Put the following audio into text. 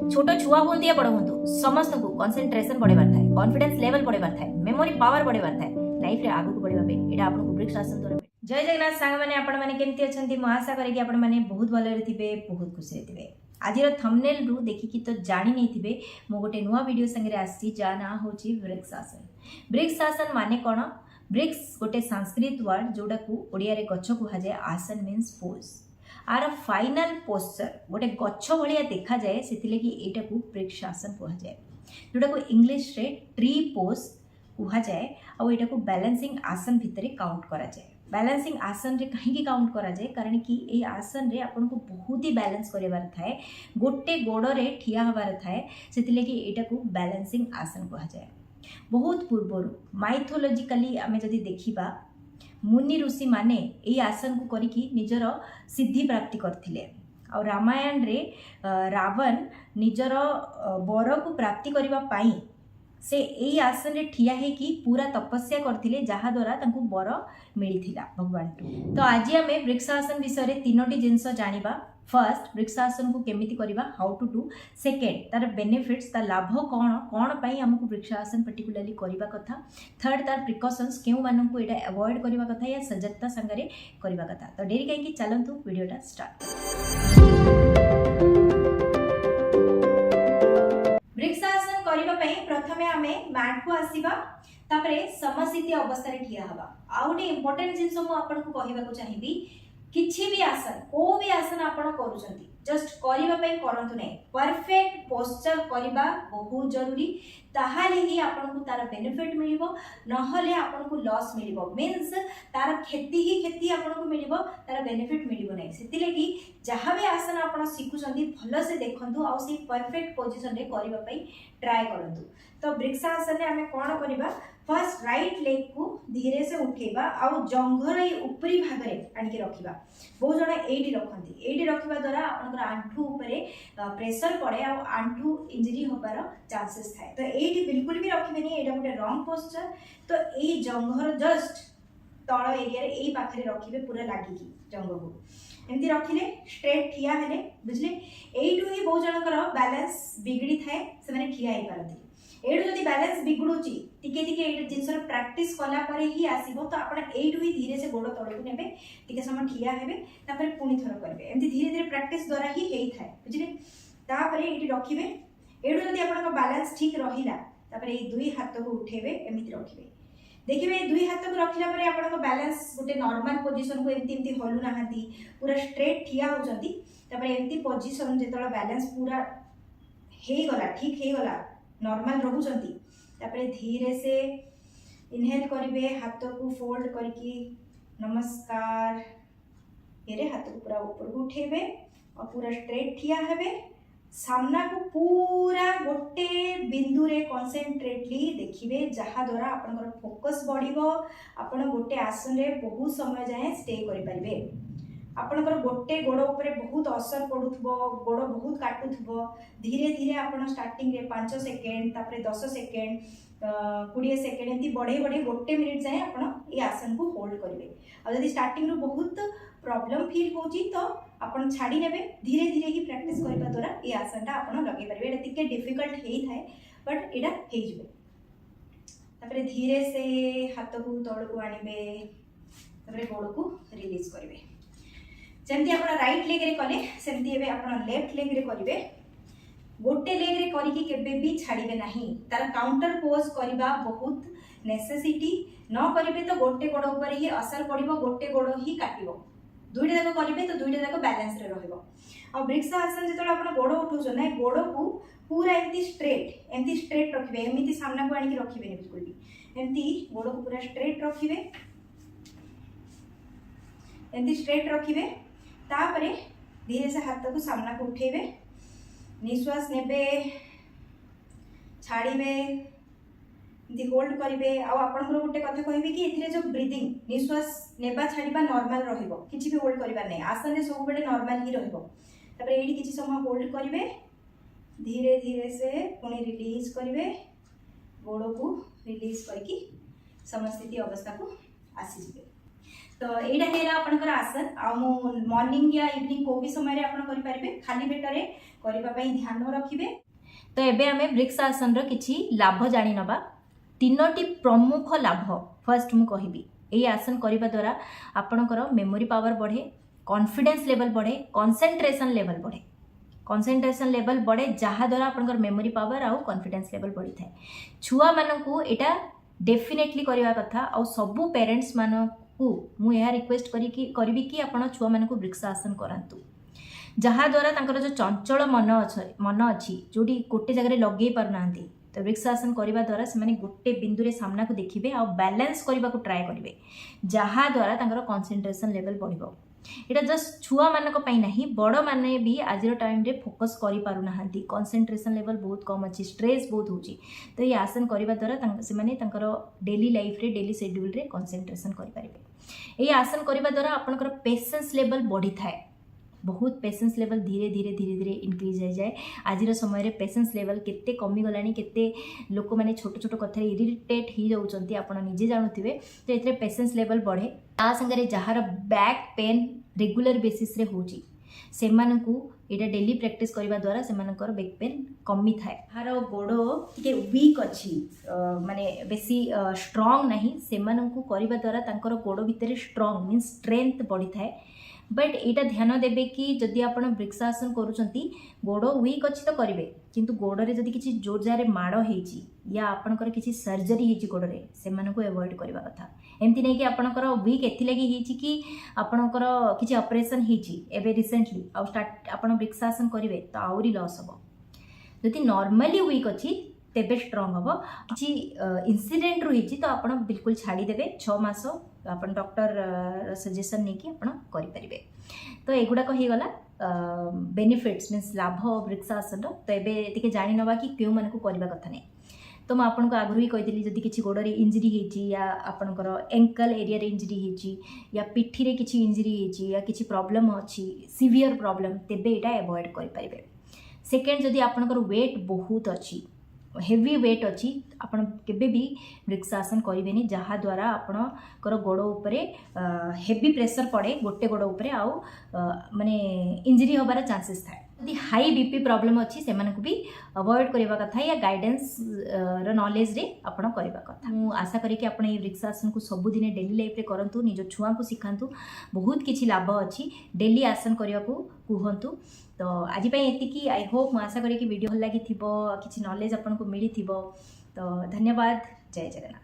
छोट छुआ हूँ या बड़ हूँ समस्त को कनसेंट्रेशन बढ़ेबार थाए, कॉन्फिडेंस लेवल बढ़ेबार थाए, मेमोरी पावर बढ़ेबार थाए, लाइफ रे आगु बढ़िबा पे एटा आपन को ब्रिक्स आसन द्वारा। जय जगन्नाथ सांग माने आपण माने केमती अछंती मु आशा करे कि आपण माने बहुत भले थिबे, बहुत खुशी रे थिबे। आजिर थंबनेल रु देखि कि तो जानि नै थिबे मु गोटे नुवा वीडियो संगे आसी जा ना होची ब्रिक्स आसन। ब्रिक्स आसन माने कोन? ब्रिक्स गोटे संस्कृत वर्ड जोडा को ओडिया रे गच्छ कुहा जाय। Asana means pose. आर फाइनल पोस्चर गोटे गच्छ भाया देखा जाए से एटा को ब्रिक्स आसन कहा जाए, जोटा को इंग्लिश रे ट्री पोज कहा जाए। और एटा को बैलेंसिंग आसन भितर काउंट करा जाए। बैलेंसिंग आसन रे कहीं काउंट करा जाए कारण कि ए आसन रे आपन को बहुत ही बैलेंस करिवार थाए, गोटे गोड़ रे ठिया हबार थाए, सेति लगी एटा को बैलेंसिंग आसन कहा जाए। बहुत पूर्वरु माइथोलॉजिकली आमे जदि देखिबा मुनि ऋषि माने यही आसन को करिकी निजर सिद्धि प्राप्ति करथिले। आ रामायण रे रावण निजर बर को प्राप्ति करबा पाई से यही आसन रे ठिया है कि पूरा तपस्या करथिले, जहा द्वारा तांको बर मिलिथिला भगवान। तो आज आमे ब्रिक्स आसन विषय रे तीनोटी जिंस जानिबा। फर्स्ट ब्रिक्स आसन को केमिति करिबा, हाउ टू डू। सेकेंड तार बेनिफिट्स, तार लाभ कौन कौन पई हमको ब्रिक्स आसन पर्टिकुलरली करिबा कथा। थर्ड तार प्रिकॉशंस केउ मानन को एटा अवॉइड करिबा कथा या सजगता संगरे करिबा कथा। तो डेरी काई कि चलंतु वीडियोटा स्टार्ट। ब्रिक्स आसन करिबा पई प्रथमे आमे मैट को आसीबा, तापरे समस्थिति अवस्था रे ठिया हबा। आ गोटे इंपोर्टेंट जिंस मु आपन को कहिबा को चाहिबी, किछि भी आसन को भी आसन आपण करूछंती जस्ट करिबा पई करंतु नै, परफेक्ट पोस्चर करिबा बहुत जरूरी। ताहाले ही आपण को तार बेनिफिट मिलिबो, नहले आपण को लॉस मिलिबो। मींस तार खेती ही खेती आपण को मिलिबो, तार बेनिफिट मिलिबो नै। सेति लगी जहां भी आसन आपण सिखुछंती भलो से देखंतु आ सी परफेक्ट पोजीशन रे करिबा पई ट्राई करंतु। तो ब्रिक्स आसन रे हमें कोन करिबा, फर्स्ट राइट लेग को धीरे से उठेबा आउ जंघर ऊपरी भाग रे आनिके रखिबा। बहुत जण एडी रखंती, एडी रखिबा द्वारा आपनकर आंठू ऊपरे प्रेशर पड़े आ आंठू इंजरी होबार चांसेस थाए। तो एडी बिल्कुल भी रखिबेनी, एडा गोटे रॉन्ग पोस्चर। तो एई जंघर जस्ट तळ एरिया रे एई पाखरे रखिबे, पूरा लागिकी जंघ को एमती रखिले स्ट्रेट ठिया हेले, बुझले। एइटु ही बहुत जनकर बैलेंस बिगड़ी थाए, से माने ठिया हे पारती। एडु जदि बैलेंस बिगड़ुची टिके टिके एडु जिंसर प्रैक्टिस कला परे ही आसीबो। तो आपण एडु ही धीरे से गोड़ तळକୁ नेबे, टिके समय ठिया हेबे, तापर पुनी थर करबे। एमती धीरे धीरे प्रैक्टिस द्वारा ही हेई थाए, बुझले। तापर एटी रखिबे, एडु जदि आपण बैलेंस ठीक रहिला, तापर ए दुई हाथ को उठेबे, एमिति रखिबे। देखिबे दुई हाथ को रखिला परे आपण बैलेंस गोटे नॉर्मल पोजीशन को एमती एमती हलु नाहंती, पूरा स्ट्रेट ठिया होजंती। तापर एमती पोजीशन जेतळ बैलेंस पूरा हेई गला, ठीक हेई गला, नॉर्मल रहउचंती, तापरे धीरे से इनहेल करिवे, हाथ को फोल्ड करके नमस्कार येरे हाथ को पूरा ऊपर को उठेबे और पूरा स्ट्रेट ठिया हेबे। सामना को पूरा गोटे बिंदु रे कंसंट्रेटली देखिबे, जहा द्वारा आपनकर फोकस बढ़िबो। आपण गोटे आसन रे बहुत समय जाए स्टे करि परिबे। आपनकर गोटे गोड़ ऊपर बहुत असर पड़ुथबो, गोड़ बहुत काटुथबो। धीरे धीरे आपण स्टार्टिंग रे 5 सेकेंड, तापरे 10 सेकेंड, 20 सेकेंड एमती बढ़े बढ़े गोटे मिनिट जाए आपण ए आसन को होल्ड करिवे। आ जदि स्टार्टिंग रो बहुत प्रॉब्लम फील होची तो आपण छाडी नेबे, धीरे धीरे ही प्रैक्टिस करबा द्वारा ए आसन ता आपण लगे परिबे। एटा तिके डिफिकल्ट हेई थाए, बट एटा हेई जिवे। तापरे धीरे से हाथ को तळ को आनिबे, तापरे गोड़ को रिलीज करिवे। जमती आपण राइट लेग रे कले सेमती एबे आपण लेफ्ट लेग रे करिवे। गोटे लेग रे करिकी केबे भी छाड़िबे नाही, तार काउंटर पोज करबा बहुत नेसेसिटी। न करिवे तो गोटे गोड़ ऊपर ही असर पड़िबो, गोटे गोड़ ही काटिबो। दुईटा जाक करिवे तो दुईटा जाक बैलेंस रे रहइबो। आ ब्रिक्स आसन जेतळ आपण गोड़ उठौछो ना, गोड़ को पूरा एमती स्ट्रेट रखिबे, एमिति सामना को आनिकी रखिबेनी बिल्कुल भी। एमती गोड़ को पूरा स्ट्रेट रखिबे, एमती स्ट्रेट रखिबे। तापरे धीरे से हाथ को सामना को उठेबे, निश्वास नेबे, छाड़ीबे, एमती होल्ड करिवे। आ आपनकर गोटे कथा कहबी कि एथिरे जो ब्रीदिंग निश्वास नेबा छाड़ीबा नॉर्मल रहिबो, किछि भी होल्ड करिबा नै। आसन रे सब बेले नॉर्मल ही रहिबो। तापरे एडी किछि समय होल्ड करिवे, धीरे धीरे से पुणी रिलीज करिवे, गोड़ को रिलीज करके समस्थिति अवस्था को आसी जिवे। तो एटा हेला आपनकर आसन आ मु मॉर्निंग या इवनिंग को भी समय रे आपण करि परिबे खाली पेट रे करिबा पई ध्यान रखिबे। तो एबे हमें वृक्ष आसन रो किछि लाभ जानि नबा। तीनोटी प्रमुख लाभ फर्स्ट मु कहिबी एई आसन करिबा द्वारा आपनकर मेमोरी पावर बढ़े, कॉन्फिडेंस लेवल बढ़े, कंसंट्रेशन लेवल बढ़े। कंसंट्रेशन लेवल बढ़े जहाँ द्वारा आपनकर मेमोरी पावर आउ कॉन्फिडेंस लेवल बढ़ी थाए। छुआ मानकू एटा डेफिनेटली करिवा कथा आ सबु पेरेंट्स मानकू मु यह रिक्वेस्ट करी कि आपण छुआ मानकू वृक्ष आसन करंतु जहाँ द्वारा तांकर जो चंचल मन अच्छी जोटी गोटे जगह लगे पारनांती तो वृक्ष आसन करने द्वारा से गोटे बिंदु रे सामना को देखिए आ बैलेंस करने को ट्राए करेंगे जहाँ द्वारा तांकर कंसंट्रेशन लेवल बढ़िबो। एटा जस्ट छुआ मानक पई नहीं बड़ माने भी आज टाइम रे फोकस करि पारु नाहंती, कंसंट्रेशन लेवल बहुत कम अच्छी, स्ट्रेस बहुत होची। तो ये आसन करने द्वारा से माने तांकर डेली लाइफ रे डेली शेड्यूल रे कंसंट्रेशन करि पारिबे। ये आसन करने द्वारा आपनकर पेशेंस लेवल बढ़ी थाए, बहुत पेशेंस लेवल धीरे धीरे धीरे धीरे इंक्रीज हो जाए। आज समय रे पेशेंस लेवल केते कमी गलानी, केते लोक माने छोट छोट कथा इरिटेट हो जाउचंती आपण निजे जानुथिबे। तो एतरे पेशेंस लेवल बढ़े ता संगे जहार बैक पेन रेगुलर बेसिस रे होची सेमानकू एटा डेली प्रैक्टिस करबा द्वारा सेमानकर बैक पेन कमी थाए। हार गोड़ो के वीक अच्छी माने बेसी स्ट्रांग नहीं सेमानकू करबा द्वारा तांकर गोड़ो भितर स्ट्रांग मींस स्ट्रेंथ बढ़ी थाए। बट एटा ध्यान देबे कि जदि आपण वृक्षासन करूचंती गोड़ वीक अच्छी तो करेंगे किंतु गोड़े जदि किसी जोर जार माड़ होती या आपणकर किसी सर्जरी होती गोड़े से एवॉइड करवा कथा। एमती नहीं कि आपणकर वीक एथि कि आपणकर किसी ऑपरेशन होती एबे रिसेंटली आउ स्टार्ट आपण वृक्षासन करेंगे तो आहरी लॉस हम। जदि नॉर्मली वीक अच्छी तेबे स्ट्रॉन्ग हम। किसी इनसीडेंट रही तो आप बिल्कुल छाड़ीदेवे 6 मास आप डॉक्टर सजेशन नहीं कि आप करें। तो एगुड़ाक होगला बेनिफिट्स मीन्स लाभ वृक्षासन। तो ये जानी नवा कि क्यों मानक करवा कथा नहीं। तो मुझे आपको आगु ही कही जदि किसी गोड़े इंजरी होती या आपणकर एंकल एरिया रे इंजरी होती या पिठी रे किसी इंजरी होती या किसी प्रॉब्लम अच्छी सीवियर प्रॉब्लम तेबे एटा अवॉइड करें। सेकेंड जदि आपणकर वेट बहुत अच्छी हेवी वेट अच्छी आपन केबे भी वृक्षासन करेंगे जहाँ द्वारा आपणकर गोड़ उपरे हेवी प्रेशर पड़े गोटे गोड़ उपरे आउ माने इंजरी होबार चांसेस थाए। यदि हाई बीपी प्रॉब्लम अच्छी से भी अवॉइड करवा कथा या गाइडेंस नॉलेज रे आपण करवा कथा। मु आशा करी कि आपण ये वृक्षासन को सबुदिने डेली लाइफ रे करंतु, निज छुआ को सिखांतु, बहुत किछि लाभ अच्छी। डेली आसन करने को कहतु। तो आज एतिकी आई होप मु आशा करी कि वीडियो भल लगी किछि नॉलेज आपन को मिली। तो धन्यवाद। जय जगन्नाथ।